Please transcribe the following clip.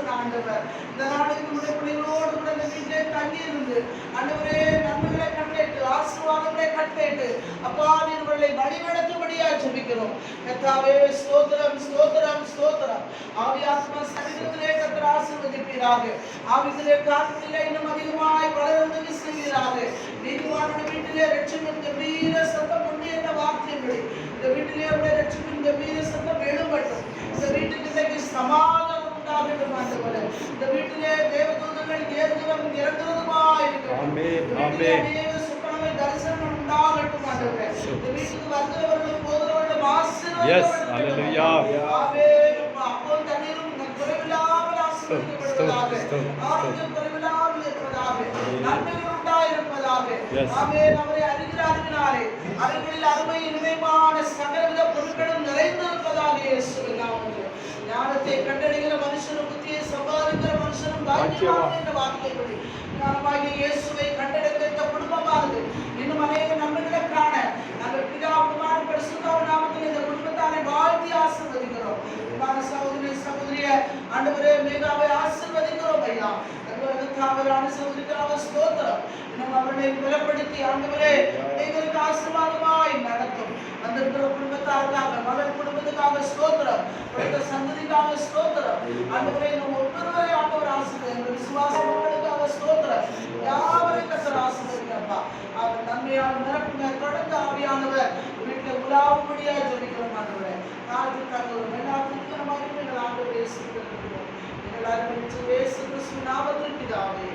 சொன்ன ஆண்டவர். இந்த நாளுக்கு நம்முடைய பிள்ளைகளோடு கூட இந்த வீட்டிலே தங்கி இருந்து ஆண்டவரே நன்மைகளை கட்டளையிட்டு ஆசீர்வாதங்களை கட்டளையிட்டு அப்பா நீர்களை வழிநடத்தும்படியா ஜெபிக்கிறோம். கர்த்தாவே ஸ்தோத்திரம் ஸ்தோத்திரம் ஸ்தோத்திரம். ஆவியாத்மா சரீரத்திலே கர்த்தர் ஆசீர்வதிப்பீராக. ஆவியிலே காத்திலே இன்னும் அதிகமாய் வளர உதவி செய்வீராக. நீதிமானுடைய வீட்டிலே ரட்சிப்பின் கம்பீர சத்தம் உண்டு என்ற வார்த்தையின்படி இந்த வீட்டிலே உடைய ரட்சிப்பின் கம்பீர சத்தம் எழும்பட்டும். இந்த வீட்டுக்கு இன்றைக்கு சமாதானம் உண்டாகட்டும் ஆண்டவரே. இந்த வீட்டிலே தேவதூதர்கள் ஏறுகிறதும் இறங்குறதுமாய் இருக்கட்டும். அநேக சுத்தங்கள் தரிசனம் உண்டாகட்டும் ஆண்டவரே. இந்த வீட்டுக்கு வருகிறவர்களும் போகிறவர்களும் ஆசீர்வாதம். அப்போ தண்ணீரும் குறைவில்லாமல் ஆசீர்வதிக்கப்படுவதாக. ஆரோக்கியம் குறைவில்லாமல் இருப்பதாக. நன்மைகள் உண்டாயிருப்பதாக. அவரை அறிகிற அறிவினாலே அவர்களில் அருமை இனிமையான சகலவித பொருட்களும் நிறைந்திருப்பதாக இயேசுவின் நாமத்தில். ஞானத்தை கண்டடைகிற மனுஷனும் புத்தியை சம்பாதிக்கிற மனுஷனும் பாக்கியவான் என்ற வார்த்தைப்படி ஞானமாகிய இயேசுவை கண்டடைந்த இந்த குடும்பமானது இன்னும் அநேக நன்மைகளை காண நாங்கள் பிதா குமாரன் பரிசுத்த நாமத்தில் இந்த குடும்பத்தாரை வாழ்த்தி ஆசீர்வதிக்கிறோம். சகோதரி சகோதரிய ஆண்டவரே மேகாவை ஆசீர்வதிக்கிறோம் ஐயா. சகோதரிக்காக ஸ்தோத்திரம். இன்னும் அவர்களை பலப்படுத்தி ஆண்டவரே எங்களுக்கு ஆசீர்வாதமாய் நடத்தும். வந்திருக்கிற குடும்பத்தாருக்காக மகள் குடும்பத்துக்காக ஸ்தோத்திரம். சந்ததிக்காக ஸ்தோத்திரம். ஆண்டவரே நம்ம ஒவ்வொருவரை ஆண்டவர் ஆசீர்வதிங்க. விசுவாசங்களுக்காக ஸ்தோத்திரம். யாவரை கர்த்தர் ஆசீர்வதிங்கப்பா. அவர் நன்மையால் நிரப்புங்க. தொடர்ந்து ஆவியானவர் வீட்டில் உலாவும்படியா ஜெபிக்கிறோம் ஆண்டவரே. நாளுக்கு தங்களும் எல்லாத்துக்கும் நம்ம ஆண்டவரே இயேசு கிறிஸ்துவின் நாமத்தில் பிதாவே.